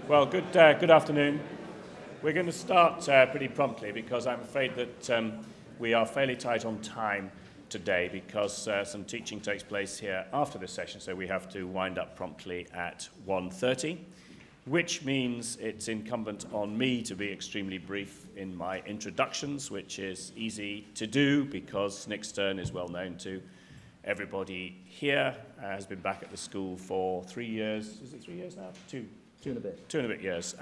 Well, good afternoon. We're going to start pretty promptly because I'm afraid that we are fairly tight on time today because some teaching takes place here after this session, so we have to wind up promptly at 1:30, which means it's incumbent on me to be extremely brief in my introductions, which is easy to do because Nick Stern is well known to everybody here, has been back at the school for 3 years. Is it 3 years now? Two and a bit. 2.5 years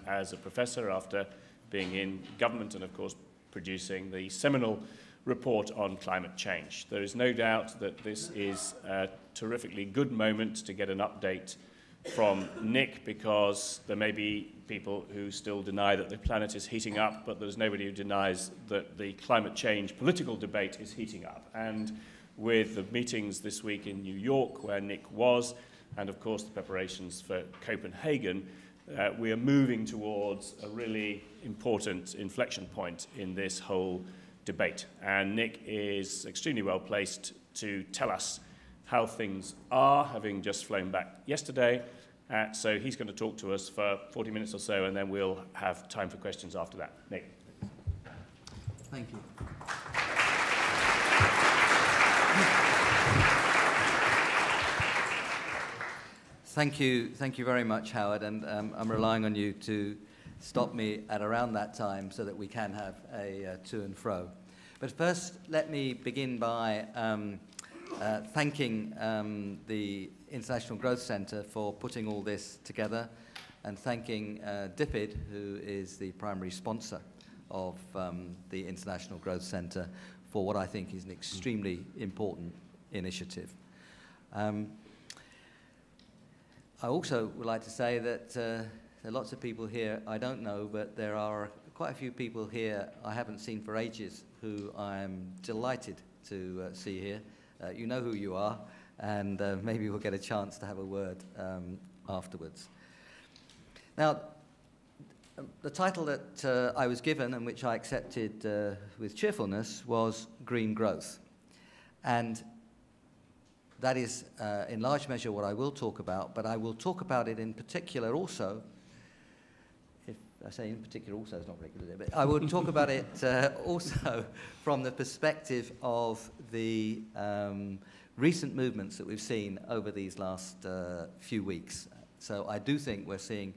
as a professor after being in government and, of course, producing the seminal report on climate change. There is no doubt that this is a terrifically good moment to get an update from Nick because there may be people who still deny that the planet is heating up, but there's nobody who denies that the climate change political debate is heating up. And with the meetings this week in New York, where Nick was, and of course the preparations for Copenhagen, we are moving towards a really important inflection point in this whole debate. And Nick is extremely well placed to tell us how things are, having just flown back yesterday. So he's going to talk to us for 40 minutes or so, and then we'll have time for questions after that. Nick. Thank you. Thank you very much, Howard, and I'm relying on you to stop me at around that time so that we can have a to and fro. But first, let me begin by thanking the International Growth Centre for putting all this together, and thanking DFID, who is the primary sponsor of the International Growth Centre, for what I think is an extremely important initiative. I also would like to say that there are lots of people here I don't know, but there are quite a few people here I haven't seen for ages who I'm delighted to see here. You know who you are, and maybe we'll get a chance to have a word afterwards. Now, the title that I was given and which I accepted with cheerfulness was Green Growth. And that is, in large measure, what I will talk about, but I will talk about it in particular also. If I say in particular also, it's not regular, but I will talk about it also from the perspective of the recent movements that we've seen over these last few weeks. So I do think we're seeing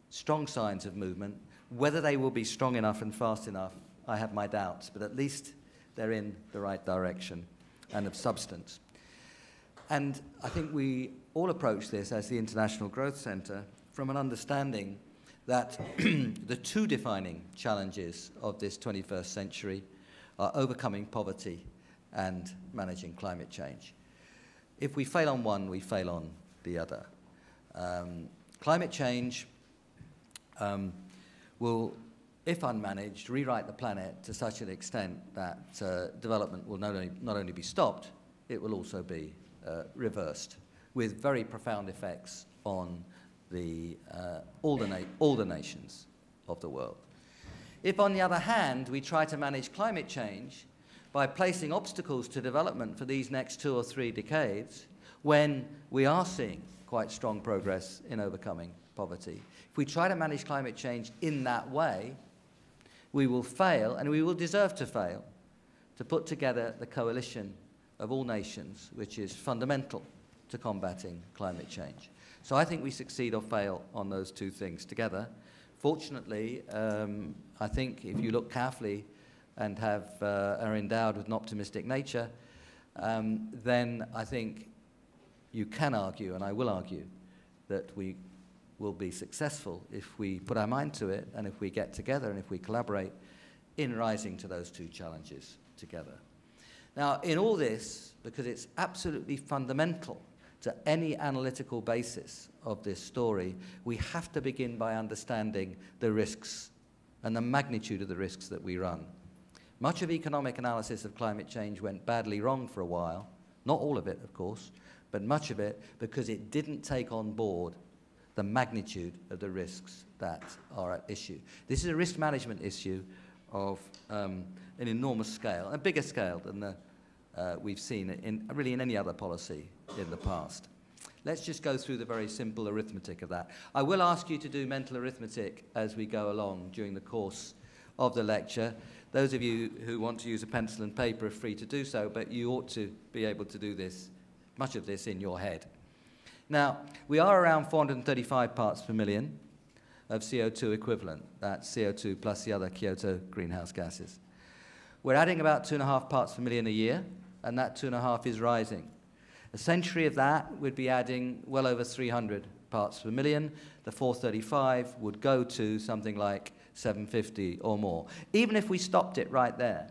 strong signs of movement. Whether they will be strong enough and fast enough, I have my doubts, but at least they're in the right direction and of substance. And I think we all approach this as the International Growth Centre from an understanding that the two defining challenges of this 21st century are overcoming poverty and managing climate change. If we fail on one, we fail on the other. Climate change will, if unmanaged, rewrite the planet to such an extent that development will not only be stopped, it will also be reversed, with very profound effects on all the nations of the world. If, on the other hand, we try to manage climate change by placing obstacles to development for these next 2 or 3 decades, when we are seeing quite strong progress in overcoming poverty, if we try to manage climate change in that way, we will fail, and we will deserve to fail, to put together the coalition of all nations, which is fundamental to combating climate change. So I think we succeed or fail on those two things together. Fortunately, I think if you look carefully and are endowed with an optimistic nature, then I think you can argue, and I will argue, that we will be successful if we put our mind to it, and if we get together, and if we collaborate in rising to those two challenges together. Now, in all this, because it's absolutely fundamental to any analytical basis of this story, we have to begin by understanding the risks and the magnitude of the risks that we run. Much of economic analysis of climate change went badly wrong for a while. Not all of it, of course, but much of it because it didn't take on board the magnitude of the risks that are at issue. This is a risk management issue of an enormous scale, a bigger scale than we've seen in any other policy in the past. Let's just go through the very simple arithmetic of that. I will ask you to do mental arithmetic as we go along during the course of the lecture. Those of you who want to use a pencil and paper are free to do so, but you ought to be able to do this, much of this in your head. Now, we are around 435 parts per million of CO2 equivalent. That's CO2 plus the other Kyoto greenhouse gases. We're adding about 2.5 parts per million a year, and that 2.5 is rising. A century of that would be adding well over 300 parts per million. The 435 would go to something like 750 or more. Even if we stopped it right there,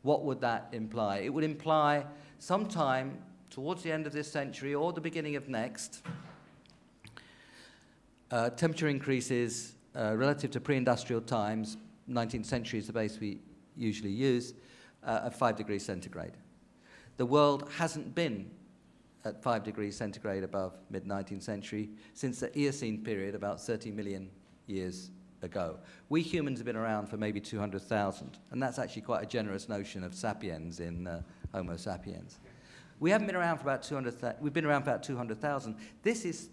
what would that imply? It would imply sometime towards the end of this century or the beginning of next, temperature increases relative to pre-industrial times, 19th century is the base we usually use, at 5 degrees centigrade. The world hasn't been at 5 degrees centigrade above mid-19th century since the Eocene period about 30 million years ago. We humans have been around for maybe 200,000, and that's actually quite a generous notion of sapiens in Homo sapiens. We haven't been around for about 200,000. We've been around for about 200,000. This is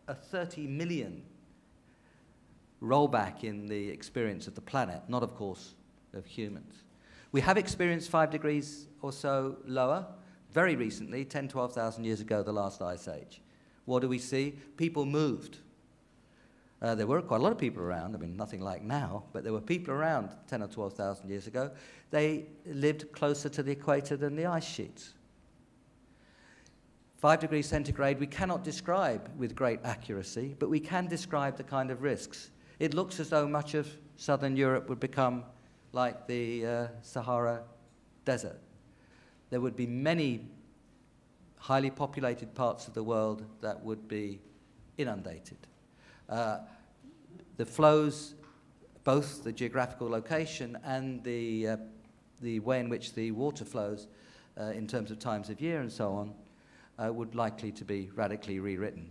a 30 million rollback in the experience of the planet, not, of course, of humans. We have experienced 5 degrees or so lower very recently, 10, 12,000 years ago, the last ice age. What do we see? People moved. There were quite a lot of people around. I mean, nothing like now, but there were people around 10 or 12,000 years ago. They lived closer to the equator than the ice sheets. 5 degrees centigrade we cannot describe with great accuracy, but we can describe the kind of risks. It looks as though much of southern Europe would become like the Sahara Desert. There would be many highly populated parts of the world that would be inundated. The flows, both the geographical location and the way in which the water flows in terms of times of year and so on, would likely to be radically rewritten.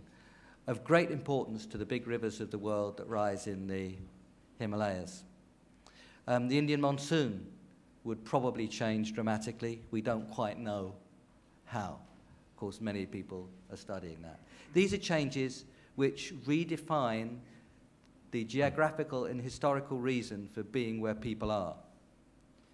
Of great importance to the big rivers of the world that rise in the Himalayas. The Indian monsoon would probably change dramatically. We don't quite know how. Of course, many people are studying that. These are changes which redefine the geographical and historical reason for being where people are.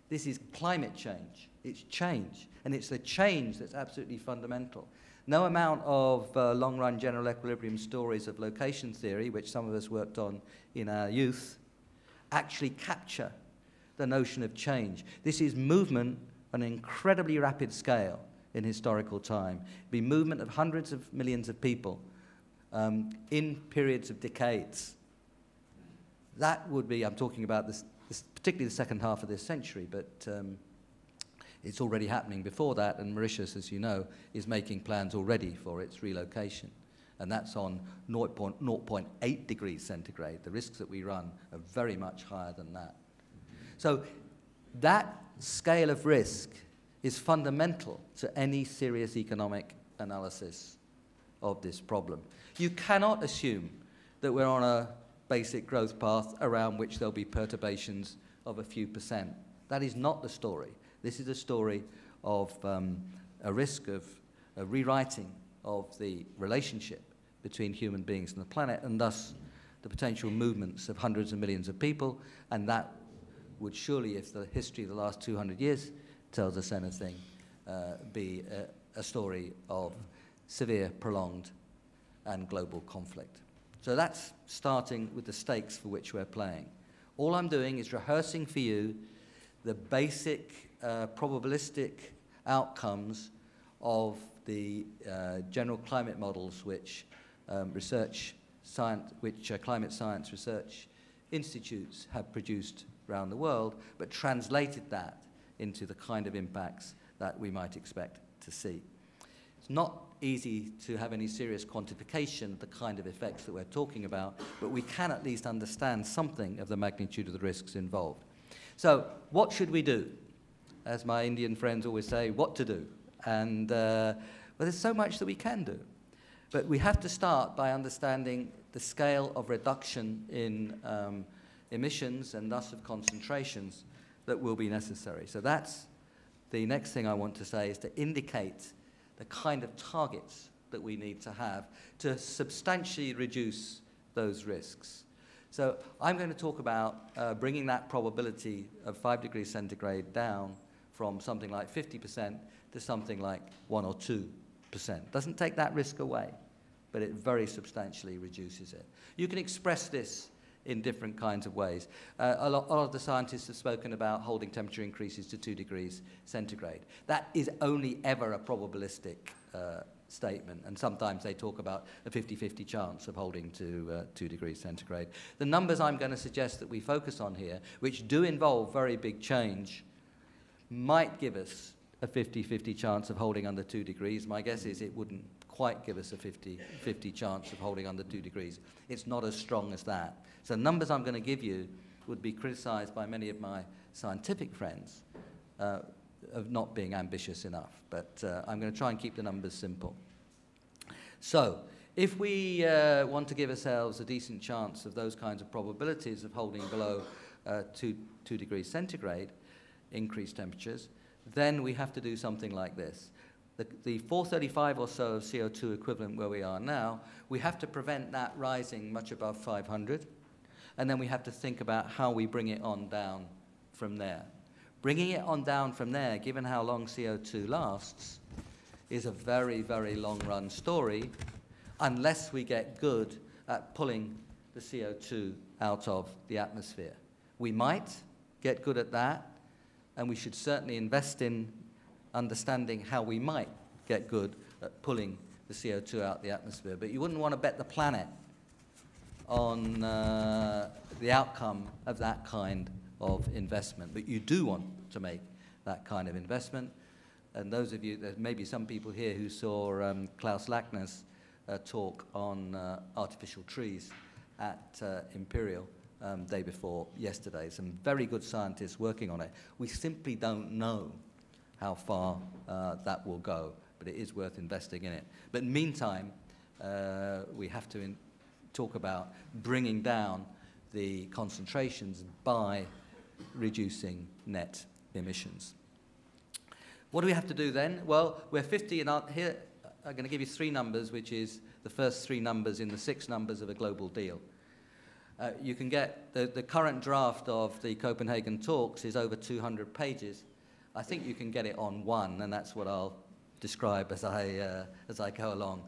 This is climate change. It's change, and it's the change that's absolutely fundamental. No amount of long-run general equilibrium stories of location theory, which some of us worked on in our youth, actually capture the notion of change. This is movement on an incredibly rapid scale in historical time. It'd be movement of hundreds of millions of people in periods of decades. That would be, I'm talking about this particularly the second half of this century, but it's already happening before that, and Mauritius, as you know, is making plans already for its relocation. And that's on 0.8 degrees centigrade. The risks that we run are very much higher than that. So that scale of risk is fundamental to any serious economic analysis of this problem. You cannot assume that we're on a basic growth path around which there'll be perturbations of a few percent. That is not the story. This is a story of a risk of a rewriting of the relationship between human beings and the planet, and thus the potential movements of hundreds of millions of people, and that would surely, if the history of the last 200 years tells us anything, be a story of severe, prolonged, and global conflict. So that's starting with the stakes for which we're playing. All I'm doing is rehearsing for you the basic probabilistic outcomes of the general climate models which climate science research institutes have produced around the world, but translated that into the kind of impacts that we might expect to see. It's not easy to have any serious quantification of the kind of effects that we're talking about, but we can at least understand something of the magnitude of the risks involved. So what should we do? As my Indian friends always say, what to do? And well, there's so much that we can do. But we have to start by understanding the scale of reduction in emissions and thus of concentrations that will be necessary. So that's the next thing I want to say, is to indicate the kind of targets that we need to have to substantially reduce those risks. So I'm going to talk about bringing that probability of 5 degrees centigrade down from something like 50% to something like 1 or 2%. Doesn't take that risk away, but it very substantially reduces it. You can express this in different kinds of ways. A lot of the scientists have spoken about holding temperature increases to 2 degrees centigrade. That is only ever a probabilistic statement, and sometimes they talk about a 50-50 chance of holding to 2 degrees centigrade. The numbers I'm going to suggest that we focus on here, which do involve very big change, might give us a 50-50 chance of holding under 2 degrees. My guess is it wouldn't quite give us a 50-50 chance of holding under 2 degrees. It's not as strong as that. So the numbers I'm going to give you would be criticized by many of my scientific friends of not being ambitious enough. But I'm going to try and keep the numbers simple. So if we want to give ourselves a decent chance of those kinds of probabilities of holding below 2 degrees centigrade, increased temperatures, then we have to do something like this. The 435 or so of CO2 equivalent where we are now, we have to prevent that rising much above 500, and then we have to think about how we bring it on down from there. Bringing it on down from there, given how long CO2 lasts, is a very, very long-run story, unless we get good at pulling the CO2 out of the atmosphere. We might get good at that, and we should certainly invest in understanding how we might get good at pulling the CO2 out of the atmosphere. But you wouldn't want to bet the planet on the outcome of that kind of investment. But you do want to make that kind of investment. And those of you, there may be some people here who saw Klaus Lackner's talk on artificial trees at Imperial day before yesterday. Some very good scientists working on it. We simply don't know how far that will go, but it is worth investing in it. But in the meantime, we have to talk about bringing down the concentrations by reducing net emissions. What do we have to do then? Well, we're 50, and here I'm going to give you 3 numbers, which is the first 3 numbers in the 6 numbers of a global deal. You can get the current draft of the Copenhagen talks is over 200 pages. I think you can get it on 1, and that's what I'll describe as I go along.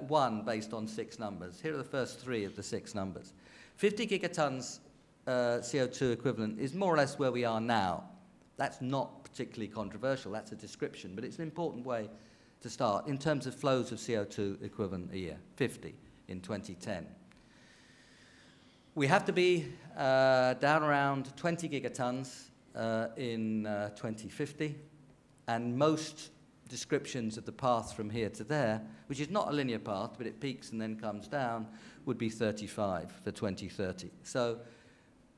1 based on 6 numbers. Here are the first 3 of the 6 numbers. 50 gigatons CO2 equivalent is more or less where we are now. That's not particularly controversial. That's a description, but it's an important way to start in terms of flows of CO2 equivalent a year. 50 in 2010. We have to be down around 20 gigatons in 2050, and most descriptions of the path from here to there, which is not a linear path, but it peaks and then comes down, would be 35 for 2030. So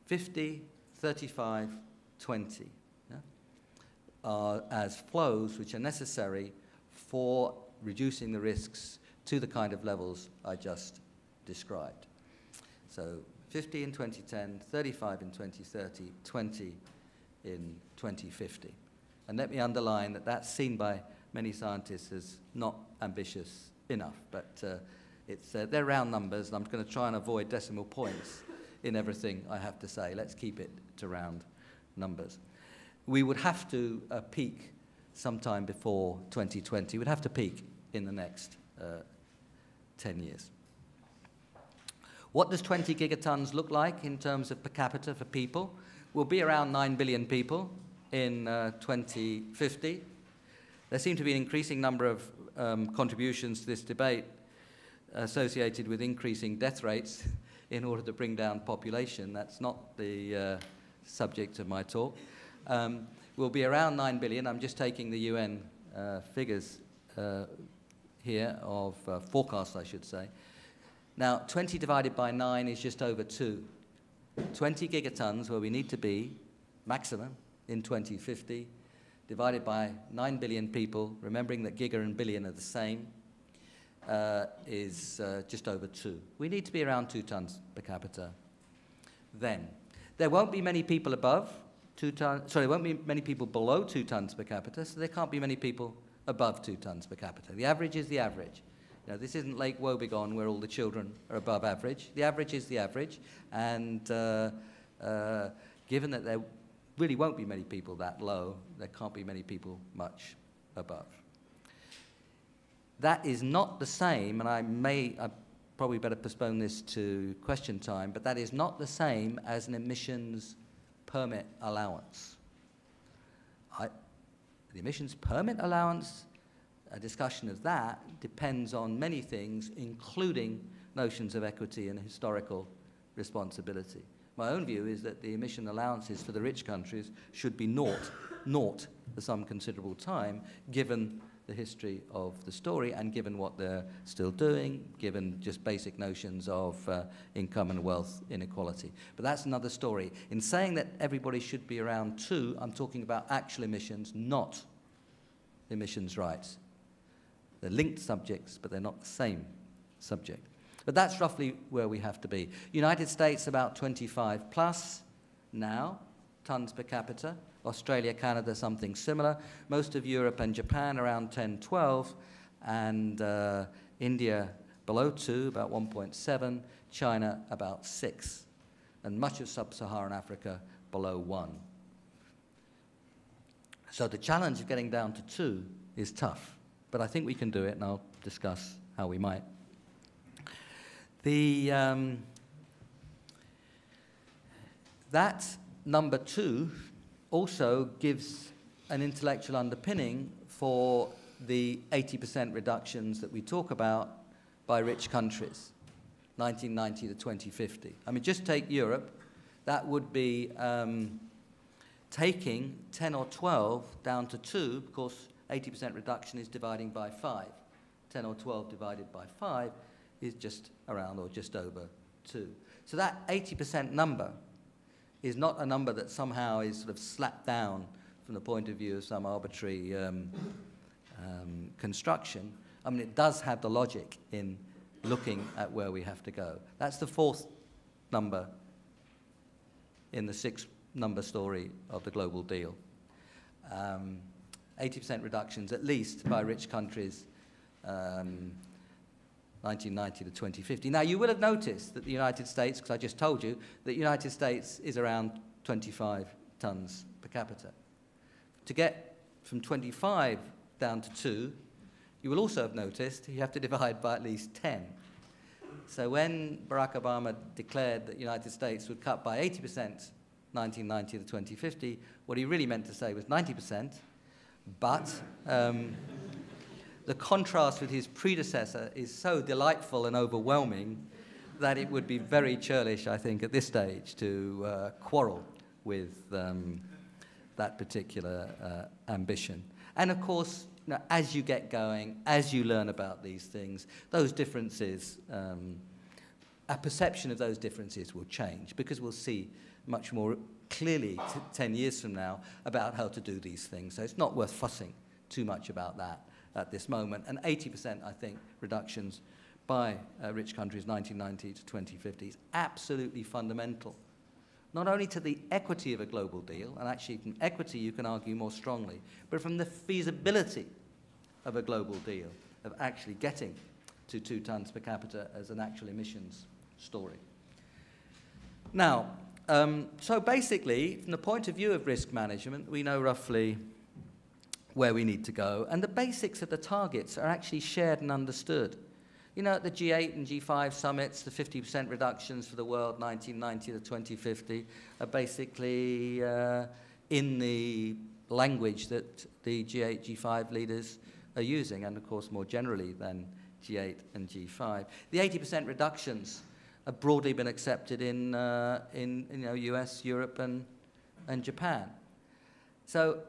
50, 35, 20 as flows which are necessary for reducing the risks to the kind of levels I just described. So 50 in 2010, 35 in 2030, 20 in 2050. And let me underline that that's seen by many scientists as not ambitious enough, but they're round numbers, and I'm going to try and avoid decimal points in everything I have to say. Let's keep it to round numbers. We would have to peak sometime before 2020. We'd have to peak in the next 10 years. What does 20 gigatons look like in terms of per capita for people? We'll be around 9 billion people in 2050. There seem to be an increasing number of contributions to this debate associated with increasing death rates in order to bring down population. That's not the subject of my talk. We'll be around 9 billion. I'm just taking the UN figures here of forecasts, I should say. Now, 20 divided by 9 is just over 2. 20 gigatons, where we need to be, maximum, in 2050, divided by 9 billion people, remembering that giga and billion are the same, is just over 2. We need to be around 2 tons per capita then. There won't be many people above 2 tons, sorry, there won't be many people below 2 tons per capita, so there can't be many people above 2 tons per capita. The average is the average. You know, this isn't Lake Wobegon where all the children are above average. The average is the average, and given that there really won't be many people that low, there can't be many people much above. That is not the same, and I probably better postpone this to question time, but that is not the same as an emissions permit allowance. The emissions permit allowance, a discussion of that depends on many things, including notions of equity and historical responsibility. My own view is that the emission allowances for the rich countries should be naught for some considerable time, given the history of the story and given what they're still doing, given just basic notions of income and wealth inequality. But that's another story. In saying that everybody should be around 2, I'm talking about actual emissions, not emissions rights. They're linked subjects, but they're not the same subject. But that's roughly where we have to be. United States about 25 plus now, tons per capita. Australia, Canada, something similar. Most of Europe and Japan around 10, 12. And India below 2, about 1.7. China about 6. And much of sub-Saharan Africa below 1. So the challenge of getting down to 2 is tough. But I think we can do it, and I'll discuss how we might. That number 2 also gives an intellectual underpinning for the 80% reductions that we talk about by rich countries, 1990 to 2050. I mean, just take Europe. That would be taking 10 or 12 down to 2, because 80% reduction is dividing by 5. 10 or 12 divided by 5 is just around or just over 2. So that 80% number is not a number that somehow is sort of slapped down from the point of view of some arbitrary construction. I mean, it does have the logic in looking at where we have to go. That's the 4th number in the 6-number story of the global deal. 80% reductions, at least, by rich countries, 1990 to 2050. Now, you will have noticed that the United States, because I just told you, that the United States is around 25 tons per capita. To get from 25 down to 2, you will also have noticed you have to divide by at least 10. So when Barack Obama declared that the United States would cut by 80% 1990 to 2050, what he really meant to say was 90%, but the contrast with his predecessor is so delightful and overwhelming that it would be very churlish, I think, at this stage to quarrel with that particular ambition. And of course, you know, as you get going, as you learn about these things, those differences, our perception of those differences will change, because we'll see much more clearly 10 years from now about how to do these things. So it's not worth fussing too much about that at this moment. And 80%, I think, reductions by rich countries 1990 to 2050 is absolutely fundamental, not only to the equity of a global deal, and actually from equity you can argue more strongly, but from the feasibility of a global deal, of actually getting to 2 tons per capita as an actual emissions story. Now, so basically, from the point of view of risk management, we know roughly where we need to go, and the basics of the targets are actually shared and understood. You know, at the G8 and G5 summits, the 50% reductions for the world 1990 to 2050 are basically in the language that the G8, G5 leaders are using, and of course more generally than G8 and G5. The 80% reductions have broadly been accepted in US, Europe, and Japan. So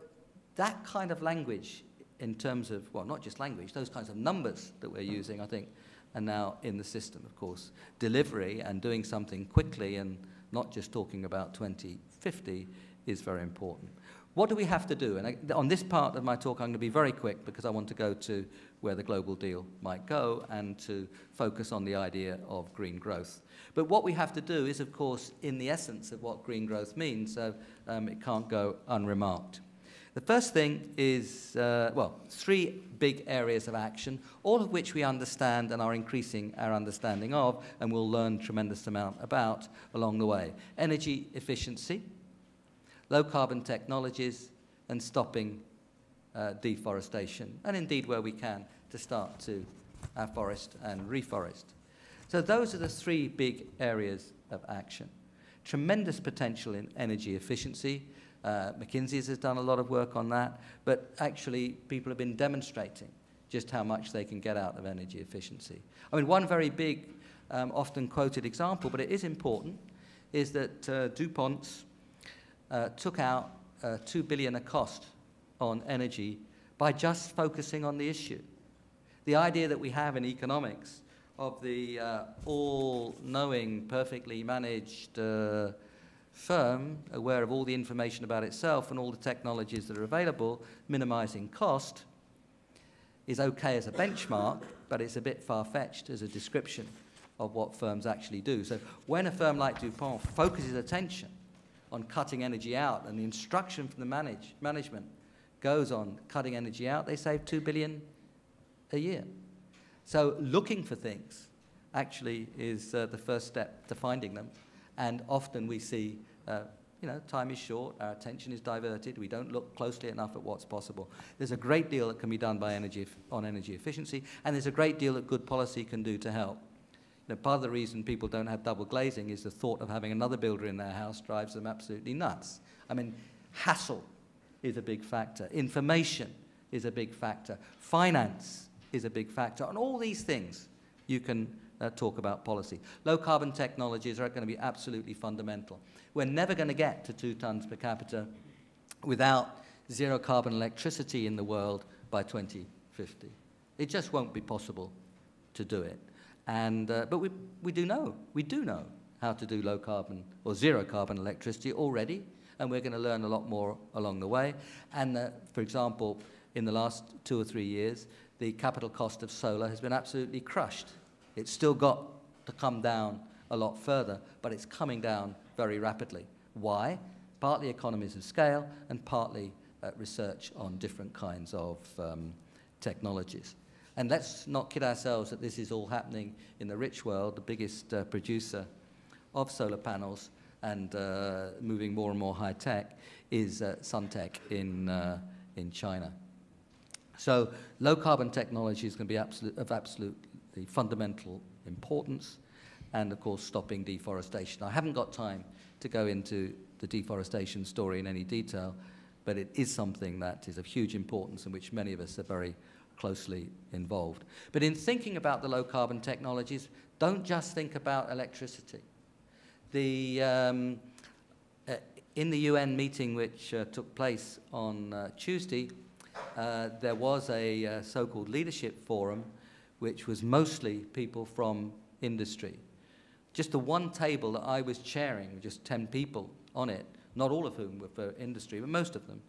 that kind of language in terms of, well, not just language, those kinds of numbers that we're using, I think, are now in the system, of course. Delivery and doing something quickly and not just talking about 2050 is very important. What do we have to do? And on this part of my talk, I'm going to be very quick because I want to go to where the global deal might go and to focus on the idea of green growth. But what we have to do is, of course, in the essence of what green growth means, so it can't go unremarked. The first thing is, well, three big areas of action, all of which we understand and are increasing our understanding of, and we'll learn a tremendous amount about along the way. Energy efficiency, low-carbon technologies, and stopping deforestation, and indeed, where we can, to start to afforest and reforest. So those are the three big areas of action. Tremendous potential in energy efficiency. McKinsey's has done a lot of work on that, but actually people have been demonstrating just how much they can get out of energy efficiency. I mean, one very big, often quoted example, but it is important, is that DuPont took out $2 billion a cost on energy by just focusing on the issue. The idea that we have in economics of the all-knowing, perfectly managed firm, aware of all the information about itself and all the technologies that are available, minimizing cost, is okay as a benchmark, but it's a bit far-fetched as a description of what firms actually do. So when a firm like DuPont focuses attention on cutting energy out, and the instruction from the management goes on cutting energy out, they save $2 billion a year. So looking for things actually is the first step to finding them. And often we see, time is short, our attention is diverted, we don't look closely enough at what's possible. There's a great deal that can be done by on energy efficiency, and there's a great deal that good policy can do to help. Part of the reason people don't have double glazing is the thought of having another builder in their house drives them absolutely nuts. I mean, hassle is a big factor. Information is a big factor. Finance is a big factor. And all these things you can talk about policy. Low-carbon technologies are going to be absolutely fundamental. We're never going to get to 2 tons per capita without zero-carbon electricity in the world by 2050. It just won't be possible to do it. And, but we do know how to do low-carbon or zero-carbon electricity already, and we're going to learn a lot more along the way. And, for example, in the last 2 or 3 years, the capital cost of solar has been absolutely crushed. It's still got to come down a lot further, but it's coming down very rapidly. Why? Partly economies of scale and partly research on different kinds of technologies. And let's not kid ourselves that this is all happening in the rich world. The biggest producer of solar panels and moving more and more high-tech is Suntech in China. So low-carbon technology is going to be of absolutely fundamental importance, and, of course, stopping deforestation. I haven't got time to go into the deforestation story in any detail, but it is something that is of huge importance in which many of us are very closely involved. But in thinking about the low-carbon technologies, don't just think about electricity. In the UN meeting which took place on Tuesday, there was a so-called leadership forum which was mostly people from industry. Just the one table that I was chairing, just 10 people on it, not all of whom were for industry, but most of them.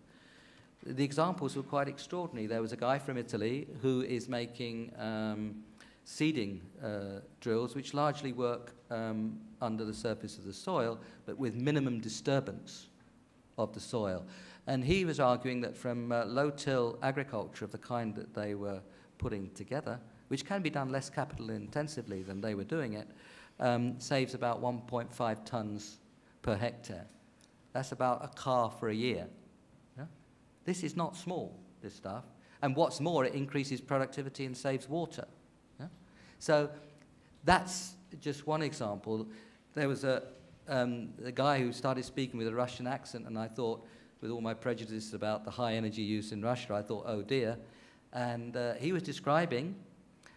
The examples were quite extraordinary. There was a guy from Italy who is making seeding drills which largely work under the surface of the soil, but with minimum disturbance of the soil. And he was arguing that from low-till agriculture of the kind that they were putting together, which can be done less capital intensively than they were doing it, saves about 1.5 tons per hectare. That's about a car for a year. Yeah? This is not small, this stuff. And what's more, it increases productivity and saves water. Yeah? So that's just one example. There was a guy who started speaking with a Russian accent, and I thought, with all my prejudices about the high energy use in Russia, I thought, oh dear. And he was describing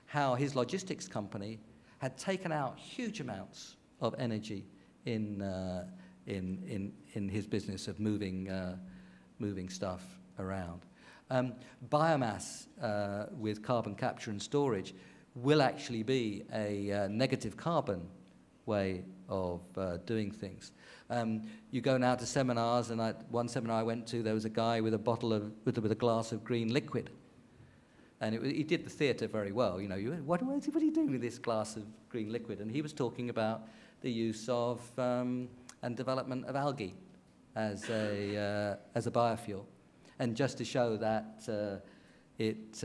how his logistics company had taken out huge amounts of energy in his business of moving stuff around. Biomass with carbon capture and storage will actually be a negative carbon way of doing things. You go now to seminars, and one seminar I went to, there was a guy with a bottle of with a glass of green liquid. And he did the theatre very well. You know, what are you doing with this glass of green liquid? And he was talking about the use of and development of algae as a biofuel. And just to show that it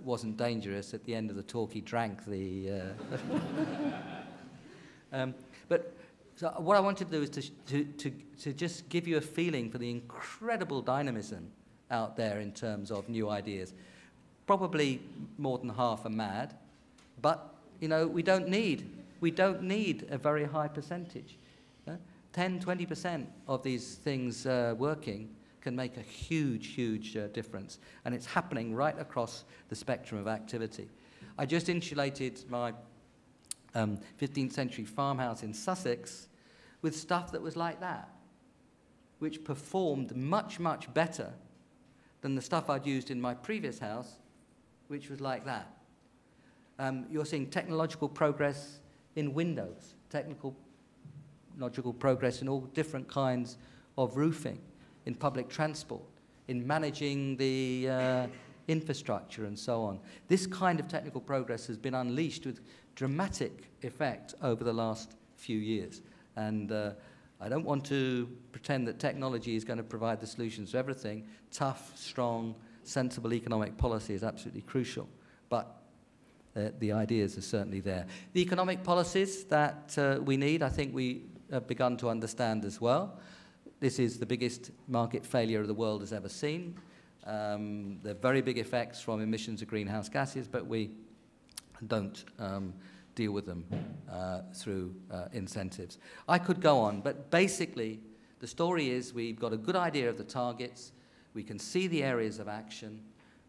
wasn't dangerous, at the end of the talk he drank the... But so what I wanted to do is to just give you a feeling for the incredible dynamism out there in terms of new ideas. Probably more than half are mad, but you know, we don't need a very high percentage. 10-20% of these things working can make a huge difference, and it's happening right across the spectrum of activity. I just insulated my 15th century farmhouse in Sussex with stuff that was like that, which performed much better than the stuff I'd used in my previous house, which was like that. You're seeing technological progress in windows, technological progress in all different kinds of roofing, in public transport, in managing the infrastructure and so on. This kind of technical progress has been unleashed with dramatic effect over the last few years. And I don't want to pretend that technology is going to provide the solutions to everything. Tough, strong, sensible economic policy is absolutely crucial. But the ideas are certainly there. The economic policies that we need, I think we have begun to understand as well. This is the biggest market failure the world has ever seen. There are very big effects from emissions of greenhouse gases, but we don't deal with them through incentives. I could go on, but basically the story is we've got a good idea of the targets, we can see the areas of action,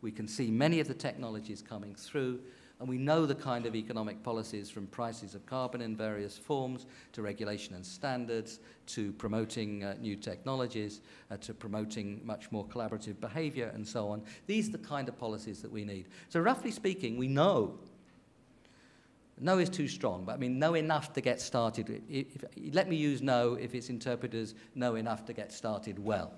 we can see many of the technologies coming through, and we know the kind of economic policies, from prices of carbon in various forms, to regulation and standards, to promoting new technologies, to promoting much more collaborative behavior, and so on. These are the kind of policies that we need. So roughly speaking, we know. No is too strong, but I mean know enough to get started. Let me use know if it's interpreted as know enough to get started well.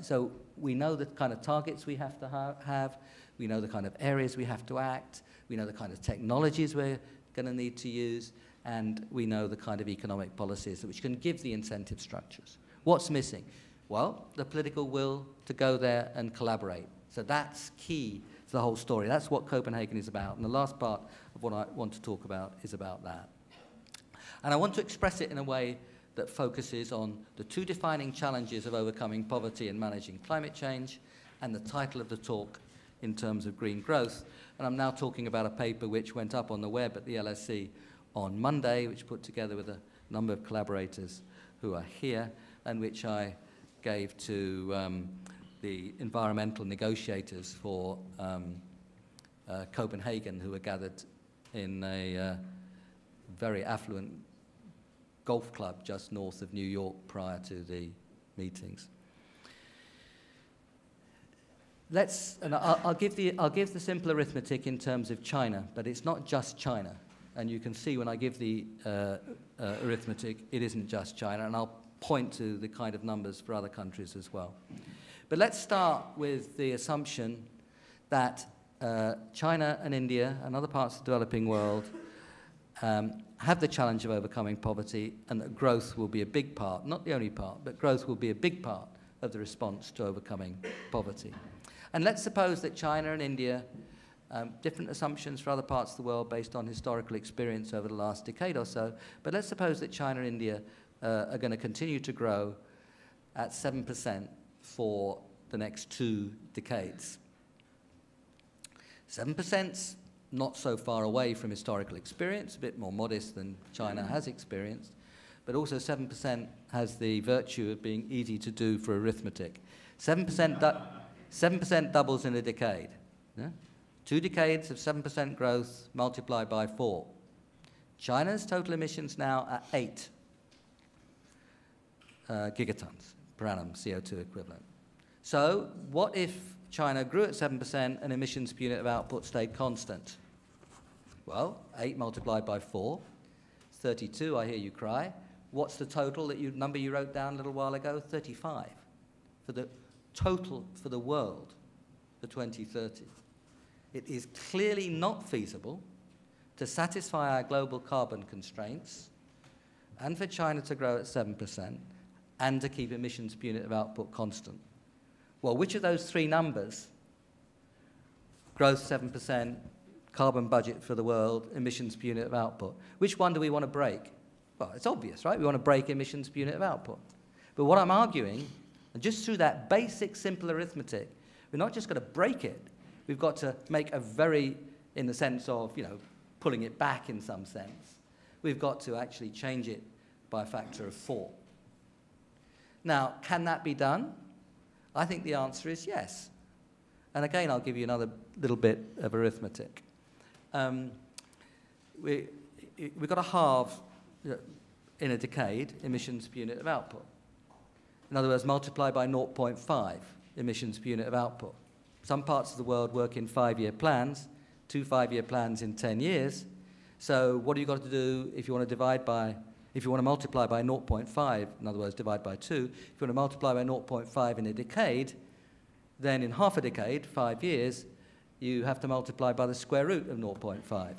So we know the kind of targets we have to have, we know the kind of areas we have to act, we know the kind of technologies we're going to need to use, and we know the kind of economic policies which can give the incentive structures. What's missing? Well, the political will to go there and collaborate. So that's key to the whole story. That's what Copenhagen is about. And the last part of what I want to talk about is about that. And I want to express it in a way that focuses on the two defining challenges of overcoming poverty and managing climate change, and the title of the talk in terms of green growth. And I'm now talking about a paper which went up on the web at the LSE on Monday, which put together with a number of collaborators who are here, and which I gave to the environmental negotiators for Copenhagen, who were gathered in a very affluent golf club just north of New York prior to the meetings. I'll give the simple arithmetic in terms of China, but it's not just China. And you can see when I give the arithmetic, it isn't just China, and I'll point to the kind of numbers for other countries as well. But let's start with the assumption that China and India and other parts of the developing world have the challenge of overcoming poverty, and that growth will be a big part, not the only part, but growth will be a big part of the response to overcoming poverty. And let's suppose that China and India, different assumptions for other parts of the world based on historical experience over the last decade or so, but let's suppose that China and India are going to continue to grow at 7% for the next 2 decades. 7%'s not so far away from historical experience, a bit more modest than China has experienced, but also 7% has the virtue of being easy to do for arithmetic. 7% doubles in a decade. Yeah? 2 decades of 7% growth multiplied by 4. China's total emissions now are 8 gigatons per annum CO2 equivalent. So what if China grew at 7% and emissions per unit of output stayed constant? Well, 8 multiplied by 4, 32, I hear you cry. What's the total number you wrote down a little while ago? 35 for the total for the world for 2030. It is clearly not feasible to satisfy our global carbon constraints and for China to grow at 7% and to keep emissions per unit of output constant. Well, which of those three numbers, growth 7%, carbon budget for the world, emissions per unit of output, which one do we want to break? Well, it's obvious, right? We want to break emissions per unit of output. But what I'm arguing, and just through that basic, simple arithmetic, we're not just going to break it, we've got to make a very, in the sense of, pulling it back in some sense, we've got to actually change it by a factor of 4. Now, can that be done? I think the answer is yes. And again, I'll give you another little bit of arithmetic. We've got to halve, in a decade, emissions per unit of output. In other words, multiply by 0.5 emissions per unit of output. Some parts of the world work in 5-year plans, 2 5-year plans in 10 years. So what have you got to do if you want to multiply by 0.5, in other words, divide by 2, if you want to multiply by 0.5 in a decade, then in half a decade, 5 years, you have to multiply by the square root of 0.5.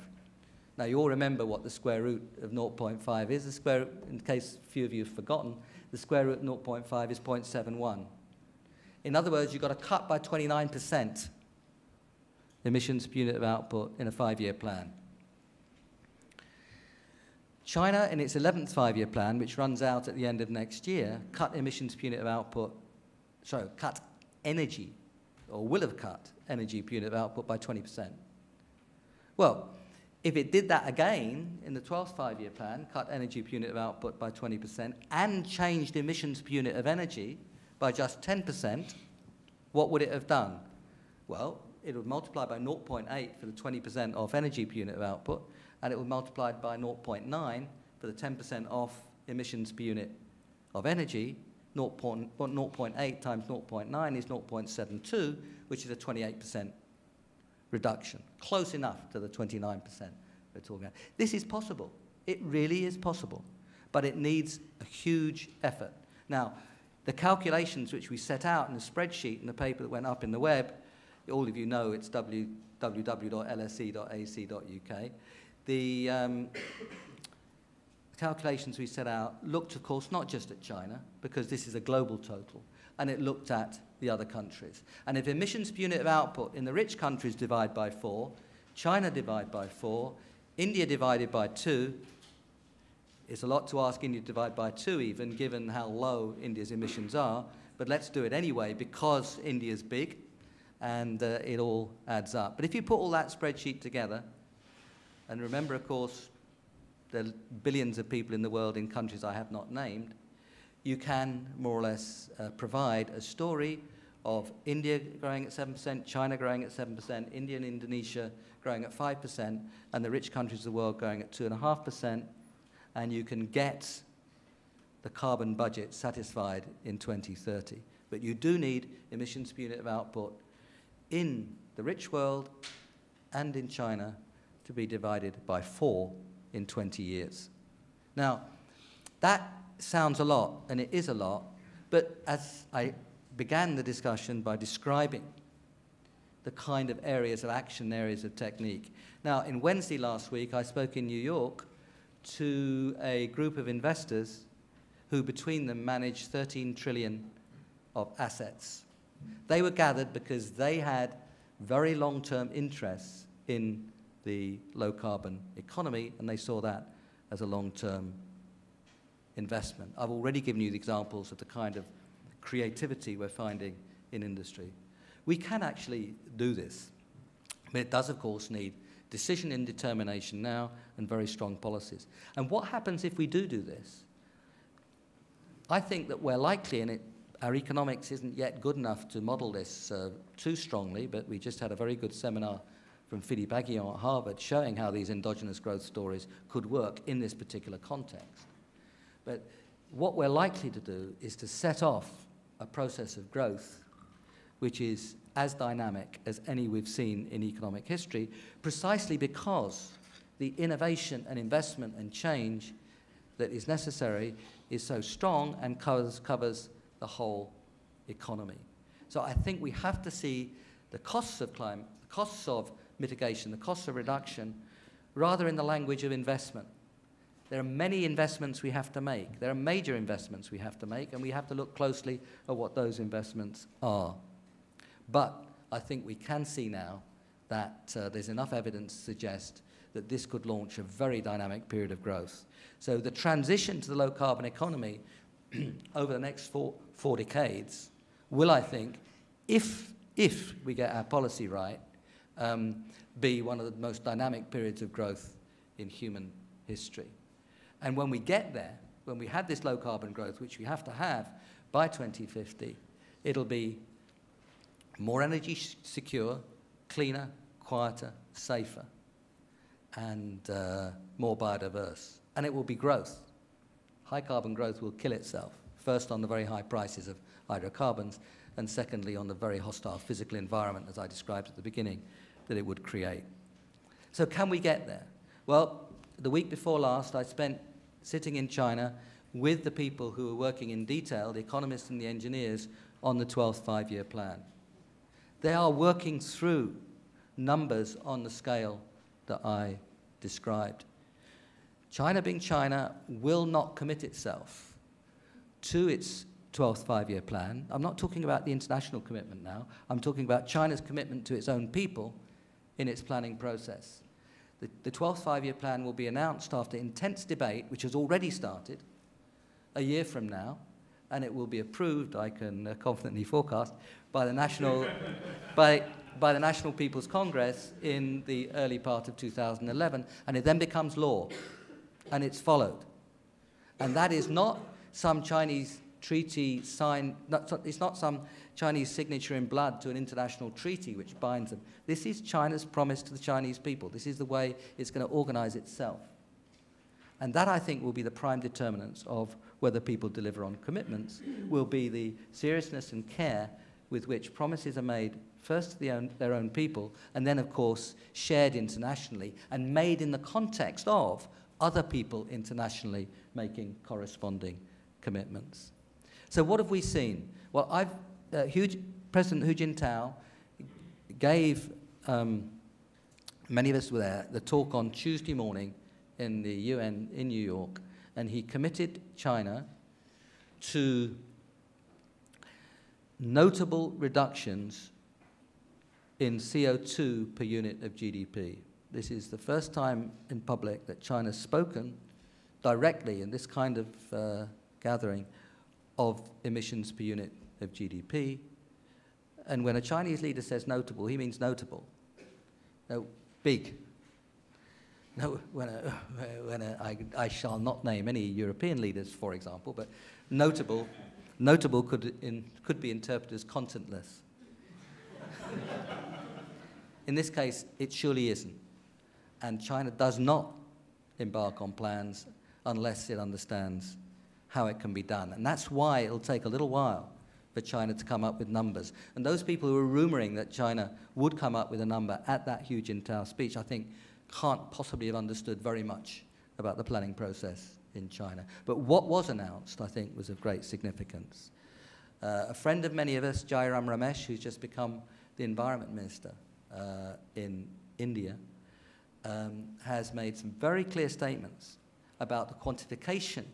Now, you all remember what the square root of 0.5 is. The square root, in case a few of you have forgotten, the square root of 0.5 is 0.71. In other words, you've got to cut by 29% emissions per unit of output in a 5-year plan. China, in its 11th 5-year plan, which runs out at the end of next year, cut emissions per unit of output, cut energy, or will have cut energy per unit of output by 20%. Well, if it did that again in the 12th 5-year plan, cut energy per unit of output by 20%, and changed emissions per unit of energy by just 10%, what would it have done? Well, it would multiply by 0.8 for the 20% off energy per unit of output, and it would multiply by 0.9 for the 10% off emissions per unit of energy. 0.8 times 0.9 is 0.72, which is a 28% reduction, close enough to the 29% we're talking about. This is possible. It really is possible, but it needs a huge effort. Now, the calculations which we set out in the spreadsheet in the paper that went up in the web, all of you know it's www.lse.ac.uk. The calculations we set out looked, of course, not just at China, because this is a global total, and it looked at the other countries. And if emissions per unit of output in the rich countries divide by 4, China divide by 4, India divided by 2, it's a lot to ask India to divide by 2 even, given how low India's emissions are, but let's do it anyway because India's big, and it all adds up. But if you put all that spreadsheet together, and remember, of course, there are billions of people in the world in countries I have not named, you can more or less provide a story of India growing at 7%, China growing at 7%, India and Indonesia growing at 5%, and the rich countries of the world growing at 2.5%, and you can get the carbon budget satisfied in 2030. But you do need emissions per unit of output in the rich world and in China to be divided by 4 in 20 years. Now, that sounds a lot, and it is a lot, but as I began the discussion by describing the kind of areas of action, areas of technique. Now, in Wednesday last week, I spoke in New York to a group of investors who between them manage 13 trillion of assets. They were gathered because they had very long-term interests in the low-carbon economy, and they saw that as a long-term investment. I've already given you the examples of the kind of creativity we're finding in industry. We can actually do this, but it does, of course, need decision and determination now and very strong policies. And what happens if we do this? I think that we're likely, and our economics isn't yet good enough to model this too strongly, but we just had a very good seminar from Philippe Aguillon at Harvard showing how these endogenous growth stories could work in this particular context. But what we're likely to do is to set off a process of growth which is as dynamic as any we've seen in economic history, precisely because the innovation and investment and change that is necessary is so strong and covers the whole economy. So I think we have to see the costs of climate, the costs of mitigation, the costs of reduction, rather in the language of investment. There are many investments we have to make. There are major investments we have to make, and we have to look closely at what those investments are. But I think we can see now that there's enough evidence to suggest that this could launch a very dynamic period of growth. So the transition to the low-carbon economy over the next four decades will, I think, if we get our policy right, be one of the most dynamic periods of growth in human history. And when we get there, when we have this low-carbon growth, which we have to have by 2050, it'll be more energy secure, cleaner, quieter, safer, and more biodiverse. And it will be growth. High-carbon growth will kill itself, first on the very high prices of hydrocarbons, and secondly on the very hostile physical environment, as I described at the beginning, that it would create. So can we get there? Well, the week before last, I spent sitting in China with the people who were working in detail, the economists and the engineers, on the 12th five-year plan. They are working through numbers on the scale that I described. China, being China, will not commit itself to its 12th five-year plan. I'm not talking about the international commitment now. I'm talking about China's commitment to its own people in its planning process. The 12th five-year plan will be announced after intense debate, which has already started, a year from now, and it will be approved, I can confidently forecast, by the National, by the National People's Congress in the early part of 2011, and it then becomes law, and it's followed. And that is not some Chinese treaty signed, it's not some Chinese signature in blood to an international treaty which binds them. This is China's promise to the Chinese people. This is the way it's going to organize itself. And that, I think, will be the prime determinants of whether people deliver on commitments, will be the seriousness and care with which promises are made first to their own people, and then, of course, shared internationally and made in the context of other people internationally making corresponding commitments. So what have we seen? Well, President Hu Jintao gave, many of us were there, the talk on Tuesday morning in the UN in New York, and he committed China to notable reductions in CO2 per unit of GDP. This is the first time in public that China's spoken directly in this kind of gathering of emissions per unit of GDP. And when a Chinese leader says notable, he means notable. No, big. No, I shall not name any European leaders, for example, but notable could be interpreted as contentless. In this case, it surely isn't. And China does not embark on plans unless it understands how it can be done. And that's why it'll take a little while for China to come up with numbers. And those people who are rumoring that China would come up with a number at that Hu Jintao speech, I think, can't possibly have understood very much about the planning process in China. But what was announced, I think, was of great significance. A friend of many of us, Jairam Ramesh, who's just become the Environment Minister in India, has made some very clear statements about the quantification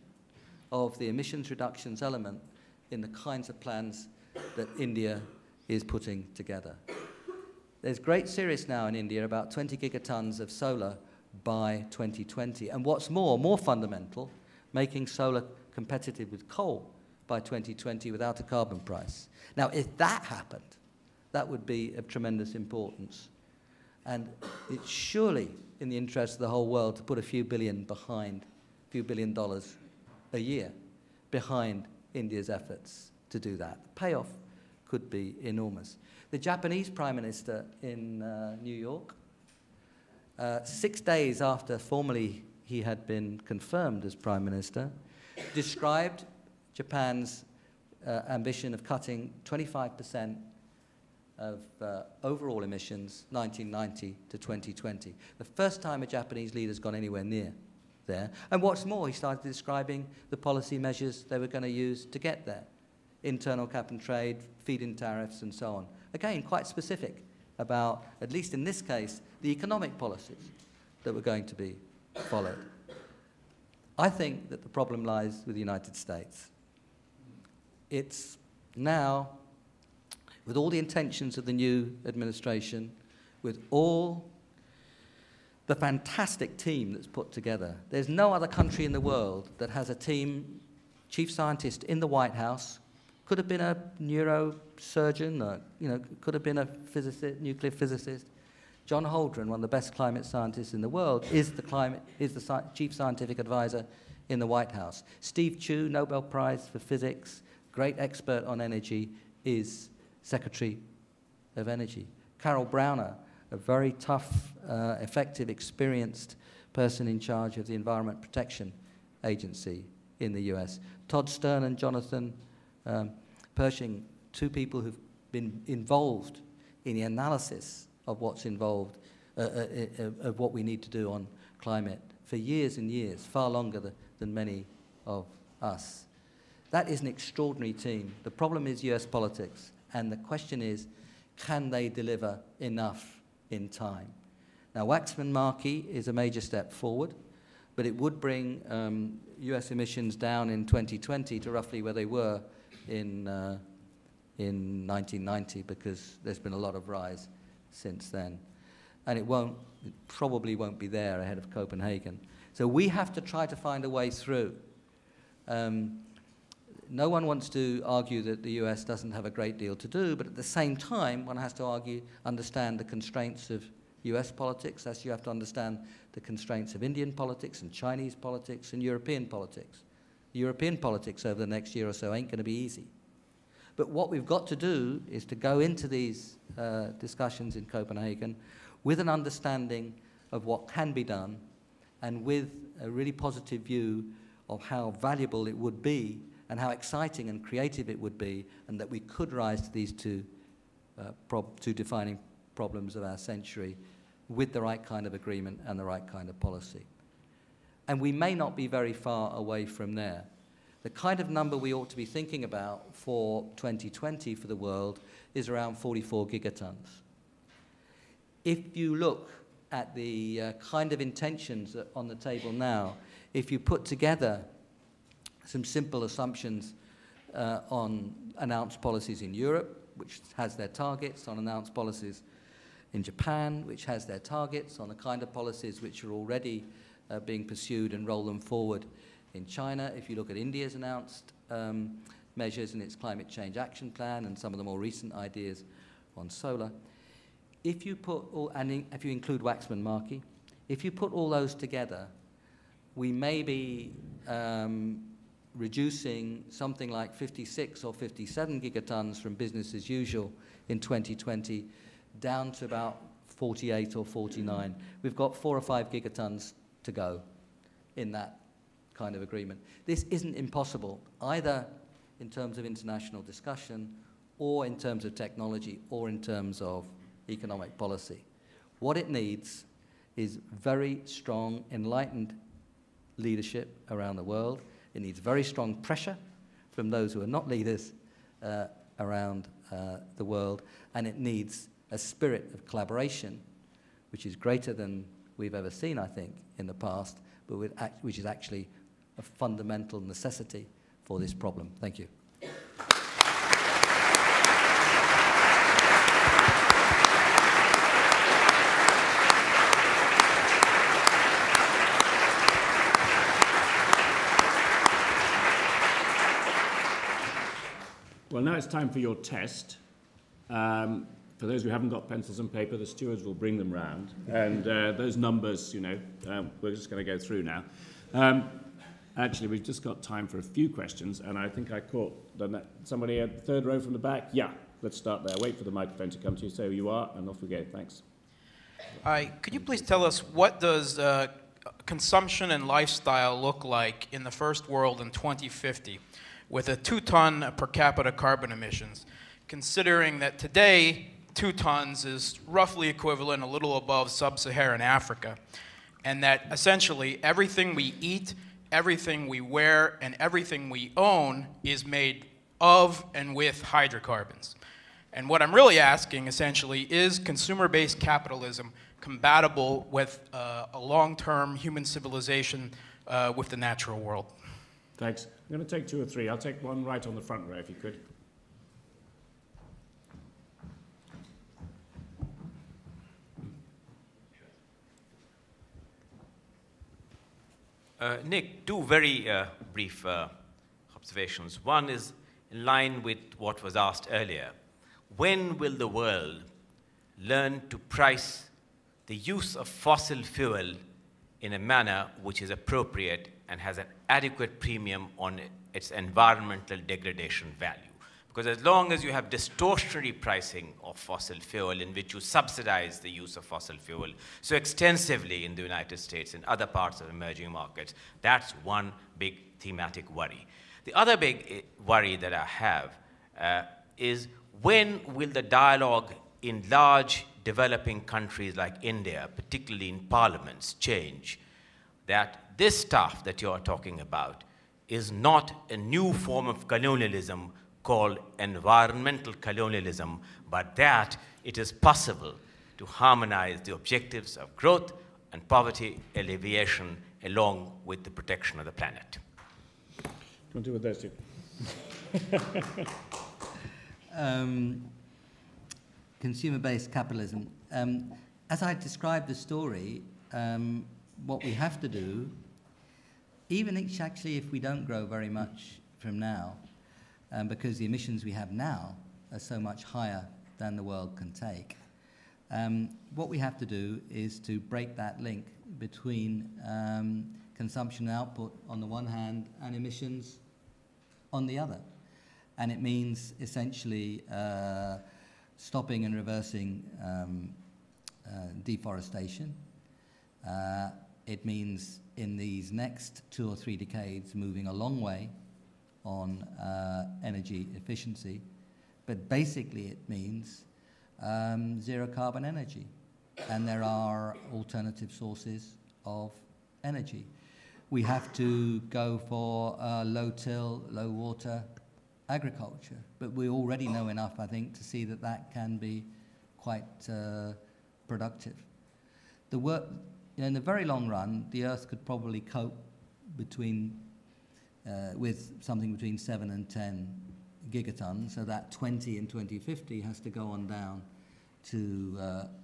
of the emissions reductions element in the kinds of plans that India is putting together. There's great serious now in India about 20 gigatons of solar by 2020. And what's more fundamental, making solar competitive with coal by 2020 without a carbon price. Now, if that happened, that would be of tremendous importance. And it's surely in the interest of the whole world to put a few billion dollars a year behind India's efforts to do that. The payoff could be enormous. The Japanese Prime Minister in New York, 6 days after formally he had been confirmed as Prime Minister, described Japan's ambition of cutting 25% of overall emissions 1990 to 2020. The first time a Japanese leader's gone anywhere near there. And what's more, he started describing the policy measures they were going to use to get there. Internal cap and trade, feed-in tariffs, and so on. Again, quite specific about, at least in this case, the economic policies that were going to be followed. I think that the problem lies with the United States. It's now with all the intentions of the new administration, with all the fantastic team that's put together. There's no other country in the world that has a team, chief scientist in the White House, could have been a neurosurgeon, or, could have been a physicist, nuclear physicist. John Holdren, one of the best climate scientists in the world, is the chief scientific advisor in the White House. Steve Chu, Nobel Prize for Physics, great expert on energy, is Secretary of Energy. Carol Browner, a very tough, effective, experienced person in charge of the Environment Protection Agency in the US. Todd Stern and Jonathan Pershing, two people who've been involved in the analysis of what's involved, of what we need to do on climate for years and years, far longer than many of us. That is an extraordinary team. The problem is US politics, and the question is, can they deliver enough in time? Now, Waxman-Markey is a major step forward, but it would bring US emissions down in 2020 to roughly where they were in 1990, because there's been a lot of rise since then. And it probably won't be there ahead of Copenhagen. So we have to try to find a way through. No one wants to argue that the US doesn't have a great deal to do, but at the same time, one has to understand the constraints of US politics, as you have to understand the constraints of Indian politics and Chinese politics and European politics. European politics over the next year or so ain't going to be easy. But what we've got to do is to go into these discussions in Copenhagen with an understanding of what can be done and with a really positive view of how valuable it would be and how exciting and creative it would be, and that we could rise to these two defining problems of our century with the right kind of agreement and the right kind of policy. And we may not be very far away from there. The kind of number we ought to be thinking about for 2020 for the world is around 44 gigatons. If you look at the kind of intentions on the table now, if you put together some simple assumptions on announced policies in Europe, which has their targets, on announced policies in Japan, which has their targets, on the kind of policies which are already being pursued, and roll them forward in China. If you look at India's announced measures in its climate change action plan and some of the more recent ideas on solar, if you include Waxman-Markey, if you put all those together, we may be reducing something like 56 or 57 gigatons from business as usual in 2020 down to about 48 or 49. We've got 4 or 5 gigatons to go in that kind of agreement. This isn't impossible, either in terms of international discussion or in terms of technology or in terms of economic policy. What it needs is very strong, enlightened leadership around the world. It needs very strong pressure from those who are not leaders around the world, and it needs a spirit of collaboration, which is greater than we've ever seen, I think, in the past, but which is actually a fundamental necessity for this problem. Thank you. Well, now it's time for your test. For those who haven't got pencils and paper, the stewards will bring them round. And those numbers, we're just going to go through now. Actually, we've just got time for a few questions, and I think I caught somebody at the third row from the back. Yeah, let's start there. Wait for the microphone to come to you, say who you are, and off we go. Thanks. Hi, could you please tell us what does consumption and lifestyle look like in the first world in 2050 with a 2-ton per capita carbon emissions, considering that today 2 tons is roughly equivalent, a little above sub-Saharan Africa, and that essentially everything we eat, everything we wear, and everything we own is made of and with hydrocarbons. And what I'm really asking, essentially, is consumer-based capitalism compatible with a long-term human civilization with the natural world? Thanks. I'm going to take 2 or 3. I'll take one right on the front row, if you could. Nick, two very brief observations. One is in line with what was asked earlier. When will the world learn to price the use of fossil fuel in a manner which is appropriate and has an adequate premium on its environmental degradation value? Because as long as you have distortionary pricing of fossil fuel in which you subsidize the use of fossil fuel so extensively in the United States and other parts of emerging markets, that's one big thematic worry. The other big worry that I have is when will the dialogue in large developing countries like India, particularly in parliaments, change? That this stuff that you're talking about is not a new form of colonialism called environmental colonialism, but that it is possible to harmonize the objectives of growth and poverty alleviation along with the protection of the planet. Do you want to do with those two? Consumer-based capitalism. As I described the story, what we have to do, even actually if we don't grow very much from now, because the emissions we have now are so much higher than the world can take, what we have to do is to break that link between consumption and output on the one hand and emissions on the other. And it means essentially stopping and reversing deforestation. It means in these next 2 or 3 decades moving a long way on energy efficiency, but basically it means zero carbon energy, and there are alternative sources of energy. We have to go for low till, low water agriculture, but we already know enough, I think, to see that that can be quite productive. The work, in the very long run, the Earth could probably cope with something between 7 and 10 gigatons, so that 20 in 2050 has to go on down to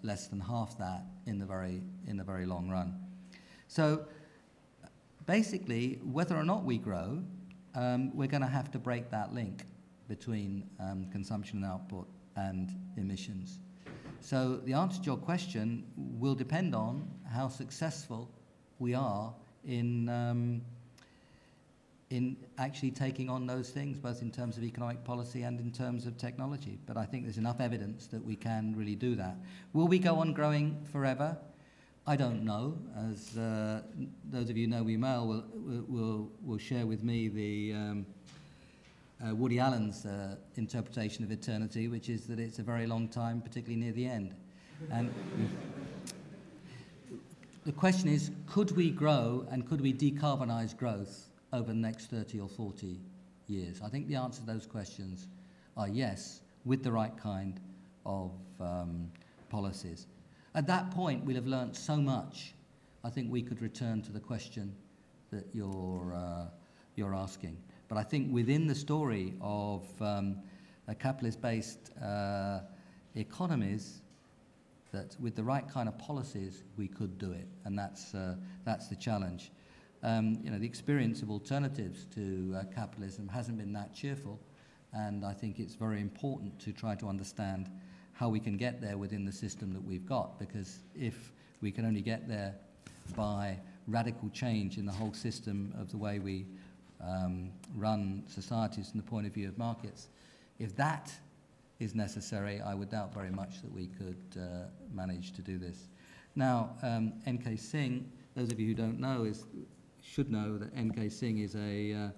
less than half that in the very long run. So basically, whether or not we grow, we're going to have to break that link between consumption and output and emissions. So the answer to your question will depend on how successful we are in actually taking on those things, both in terms of economic policy and in terms of technology. But I think there's enough evidence that we can really do that. Will we go on growing forever? I don't know. As those of you know me well will share with me the Woody Allen's interpretation of eternity, which is that it's a very long time, particularly near the end. And the question is, could we grow and could we decarbonize growth over the next 30 or 40 years? I think the answer to those questions are yes, with the right kind of policies. At that point, we'll have learnt so much, I think we could return to the question that you're asking. But I think within the story of capitalist-based economies, that with the right kind of policies, we could do it, and that's the challenge. The experience of alternatives to capitalism hasn't been that cheerful, and I think it's very important to try to understand how we can get there within the system that we've got, because if we can only get there by radical change in the whole system of the way we run societies from the point of view of markets, if that is necessary, I would doubt very much that we could manage to do this. Now, N.K. Singh, those of you who don't know, should know that N.K. Singh is a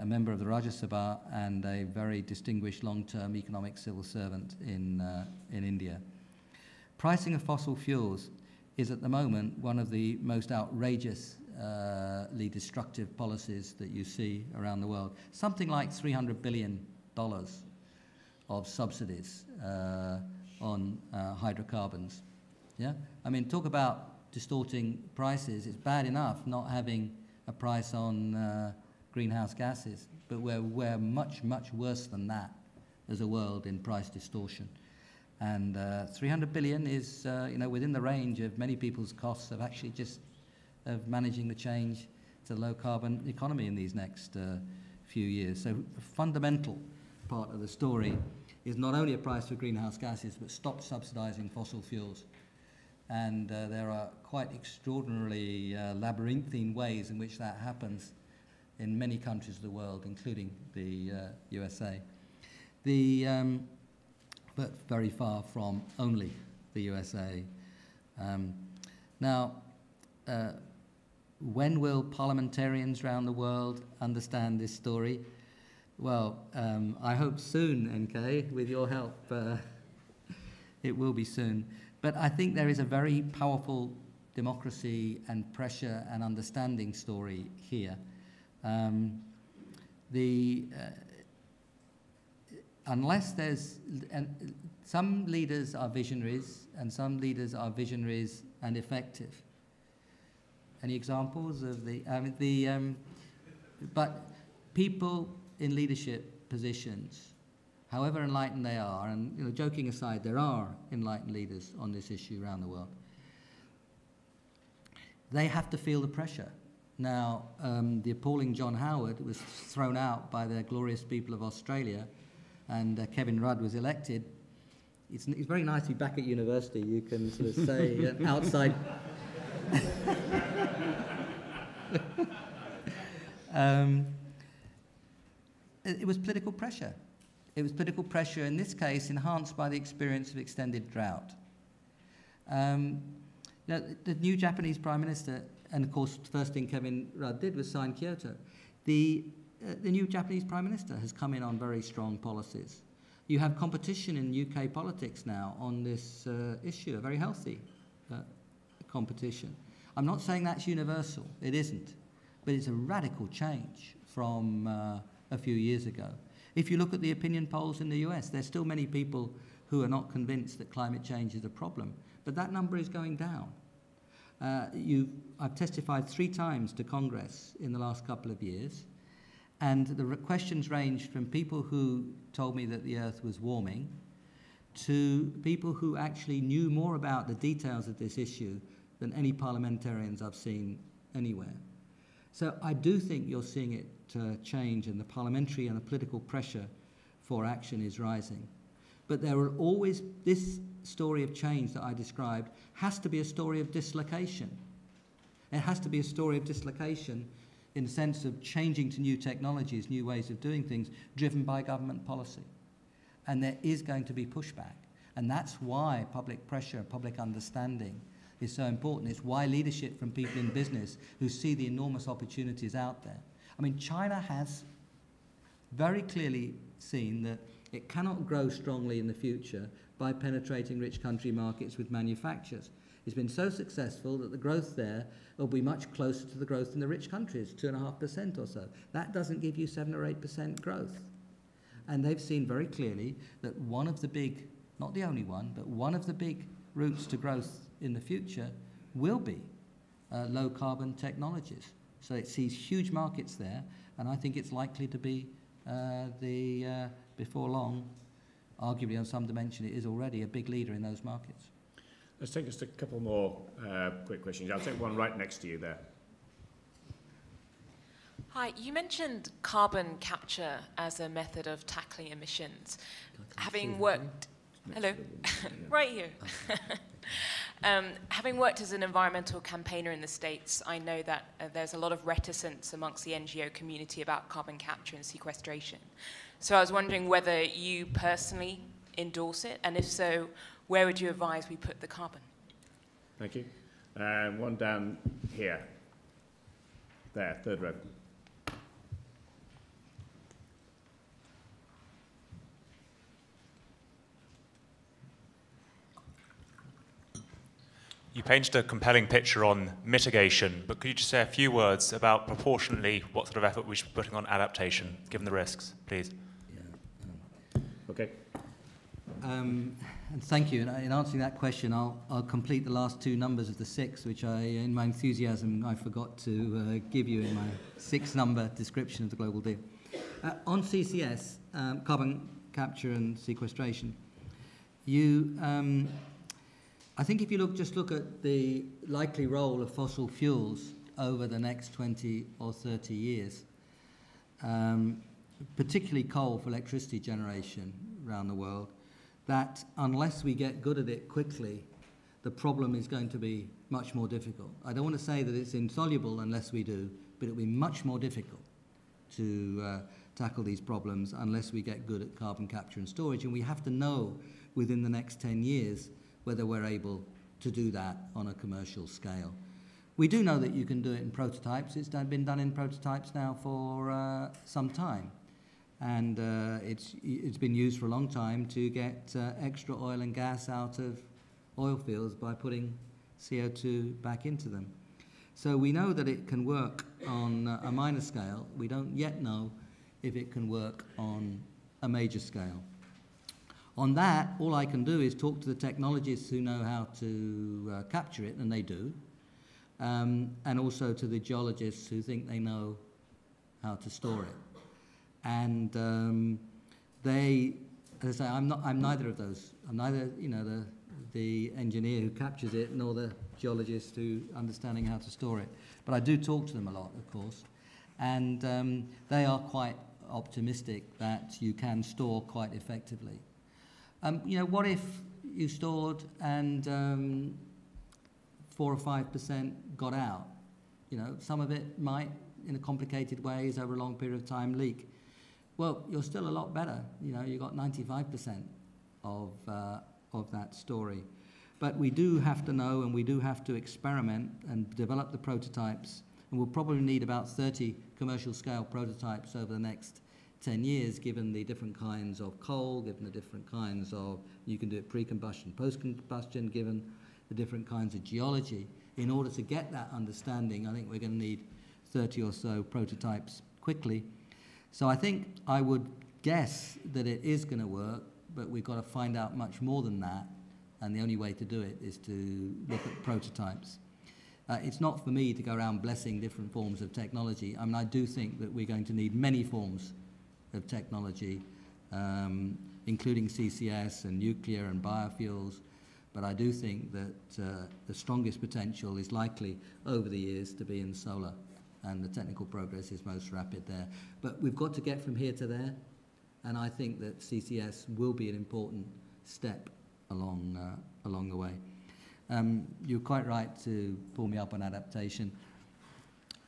member of the Rajya Sabha and a very distinguished long-term economic civil servant in India. Pricing of fossil fuels is at the moment one of the most outrageously destructive policies that you see around the world. Something like $300 billion of subsidies on hydrocarbons. Yeah, I mean, talk about distorting prices. It's bad enough not having a price on greenhouse gases, but we're much, much worse than that as a world in price distortion. And 300 billion is, within the range of many people's costs of actually just of managing the change to the low-carbon economy in these next few years. So a fundamental part of the story is not only a price for greenhouse gases, but stop subsidising fossil fuels. And there are quite extraordinarily labyrinthine ways in which that happens in many countries of the world, including the USA. But very far from only the USA. Now, when will parliamentarians around the world understand this story? Well, I hope soon, NK, with your help. It will be soon. But I think there is a very powerful democracy and pressure and understanding story here. Unless there's... some leaders are visionaries, and some leaders are visionaries and effective. Any examples of but people in leadership positions, however enlightened they are, and joking aside, there are enlightened leaders on this issue around the world, they have to feel the pressure. Now, the appalling John Howard was thrown out by the glorious people of Australia, and Kevin Rudd was elected. It's very nice to be back at university. You can sort of say outside... It was political pressure. It was political pressure, in this case, enhanced by the experience of extended drought. The new Japanese Prime Minister, and of course the first thing Kevin Rudd did was sign Kyoto. The new Japanese Prime Minister has come in on very strong policies. You have competition in UK politics now on this issue, a very healthy competition. I'm not saying that's universal, it isn't, but it's a radical change from a few years ago. If you look at the opinion polls in the US, there's still many people who are not convinced that climate change is a problem, but that number is going down. I've testified 3 times to Congress in the last couple of years, and the questions ranged from people who told me that the Earth was warming to people who actually knew more about the details of this issue than any parliamentarians I've seen anywhere. So I do think you're seeing it change, and the parliamentary and the political pressure for action is rising. But there will always, this story of change that I described has to be a story of dislocation. It has to be a story of dislocation in the sense of changing to new technologies, new ways of doing things, driven by government policy. And there is going to be pushback. And that's why public pressure, public understanding is so important. It's why leadership from people in business who see the enormous opportunities out there. I mean, China has very clearly seen that it cannot grow strongly in the future by penetrating rich country markets with manufacturers. It's been so successful that the growth there will be much closer to the growth in the rich countries, 2.5% or so. That doesn't give you 7 or 8% growth. And they've seen very clearly that one of the big, not the only one, but one of the big routes to growth in the future will be low carbon technologies. So it sees huge markets there, and I think it's likely to be before long, arguably on some dimension, it is already a big leader in those markets. Let's take just a couple more quick questions. I'll take one right next to you there. Hi, you mentioned carbon capture as a method of tackling emissions. Having worked... Hello? Right here. Having worked as an environmental campaigner in the States, I know that there's a lot of reticence amongst the NGO community about carbon capture and sequestration. So I was wondering whether you personally endorse it, and if so, where would you advise we put the carbon? Thank you. One down here. There, third row. You painted a compelling picture on mitigation, but could you just say a few words about proportionately what sort of effort we should be putting on adaptation, given the risks, please? Okay. And thank you. In answering that question, I'll complete the last 2 numbers of the 6, which in my enthusiasm, I forgot to give you in my 6-number description of the global deal. On CCS, carbon capture and sequestration, I think if you just look at the likely role of fossil fuels over the next 20 or 30 years, particularly coal for electricity generation around the world, that unless we get good at it quickly, the problem is going to be much more difficult. I don't want to say that it's insoluble unless we do, but it'll be much more difficult to tackle these problems unless we get good at carbon capture and storage. And we have to know within the next 10 years whether we're able to do that on a commercial scale. We do know that you can do it in prototypes. It's been done in prototypes now for some time. And it's been used for a long time to get extra oil and gas out of oil fields by putting CO2 back into them. So we know that it can work on a minor scale. We don't yet know if it can work on a major scale. On that, all I can do is talk to the technologists who know how to capture it, and they do, and also to the geologists who think they know how to store it. And they, as I say, I'm neither of those. I'm neither, the engineer who captures it nor the geologist who understanding how to store it. But I do talk to them a lot, of course, and they are quite optimistic that you can store quite effectively. What if you stored and 4 or 5% got out? Some of it might, in a complicated ways, over a long period of time, leak. Well, you're still a lot better. You got 95% of that story. But we do have to know, and we do have to experiment and develop the prototypes. And we'll probably need about 30 commercial scale prototypes over the next 10 years, given the different kinds of coal, given the different kinds of, you can do it pre-combustion, post-combustion, given the different kinds of geology. In order to get that understanding, I think we're going to need 30 or so prototypes quickly. So I think I would guess that it is going to work, but we've got to find out much more than that, and the only way to do it is to look at prototypes. It's not for me to go around blessing different forms of technology. I mean, I do think that we're going to need many forms of technology, including CCS and nuclear and biofuels, but I do think that the strongest potential is likely over the years to be in solar, and the technical progress is most rapid there. But we've got to get from here to there, and I think that CCS will be an important step along the way. You're quite right to pull me up on adaptation.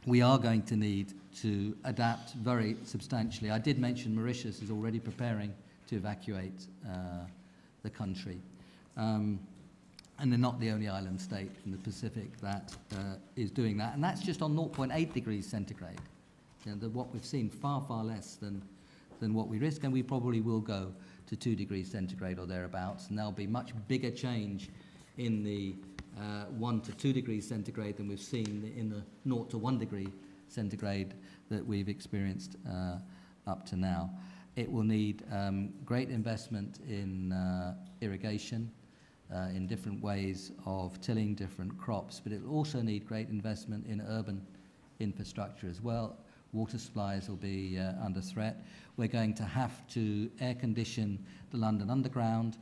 We are going to need to adapt very substantially. I did mention Mauritius is already preparing to evacuate the country. And they're not the only island state in the Pacific that is doing that. And that's just on 0.8 degrees centigrade. What we've seen, far, far less than what we risk. And we probably will go to 2 degrees centigrade or thereabouts. And there'll be much bigger change in the 1 to 2 degrees centigrade than we've seen in the 0 to 1 degree centigrade that we've experienced up to now. It will need great investment in irrigation, in different ways of tilling different crops, but it will also need great investment in urban infrastructure as well. Water supplies will be under threat. We're going to have to air condition the London Underground,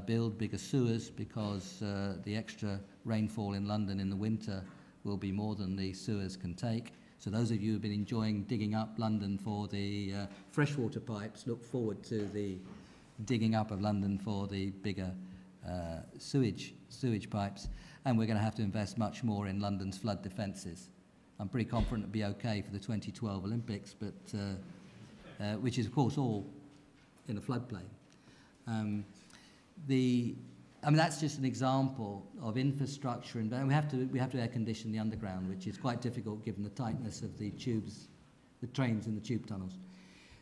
build bigger sewers, because the extra rainfall in London in the winter will be more than the sewers can take. So those of you who've been enjoying digging up London for the freshwater pipes, look forward to the digging up of London for the bigger sewage pipes. And we're going to have to invest much more in London's flood defences. I'm pretty confident it'll be okay for the 2012 Olympics, but which is, of course, all in a floodplain. That's just an example of infrastructure, and we have to air condition the underground, which is quite difficult given the tightness of the tubes, the trains in the tube tunnels.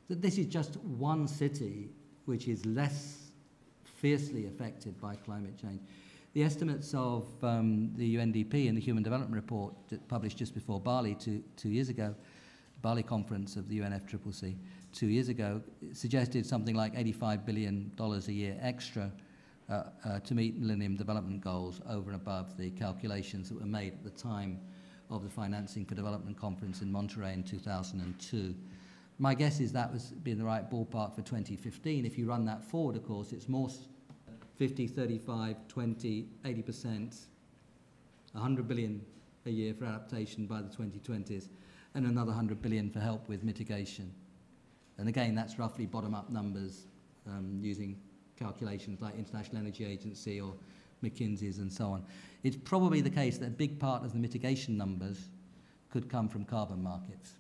This is just one city which is less fiercely affected by climate change. The estimates of the UNDP and the Human Development Report that published just before Bali 2 years ago, Bali conference of the UNFCCC 2 years ago, suggested something like $85 billion a year extra to meet Millennium Development Goals over and above the calculations that were made at the time of the Financing for Development Conference in Monterey in 2002. My guess is that was being the right ballpark for 2015. If you run that forward, of course, it's more 50, 35, 20, 80%, 100 billion a year for adaptation by the 2020s, and another 100 billion for help with mitigation. And again, that's roughly bottom-up numbers using calculations like International Energy Agency or McKinsey's and so on. It's probably the case that a big part of the mitigation numbers could come from carbon markets.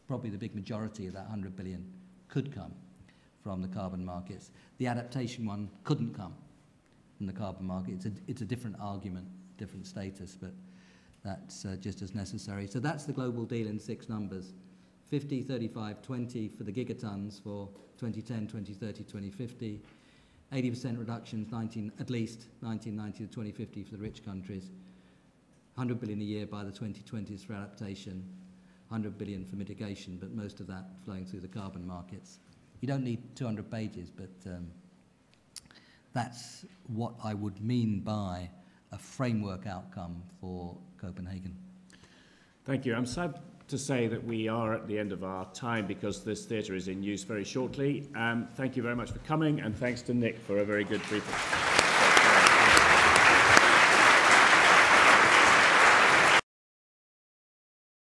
Probably the big majority of that 100 billion could come from the carbon markets. The adaptation one couldn't come from the carbon market. It's a different argument, different status, but that's just as necessary. So that's the global deal in 6 numbers. 50, 35, 20 for the gigatons for 2010, 2030, 2050. 80% reductions, at least 1990 to 2050 for the rich countries. 100 billion a year by the 2020s for adaptation. 100 billion for mitigation, but most of that flowing through the carbon markets. You don't need 200 pages, but that's what I would mean by a framework outcome for Copenhagen. Thank you. I'm sad to say that we are at the end of our time because this theatre is in use very shortly. Thank you very much for coming, and thanks to Nick for a very good briefing.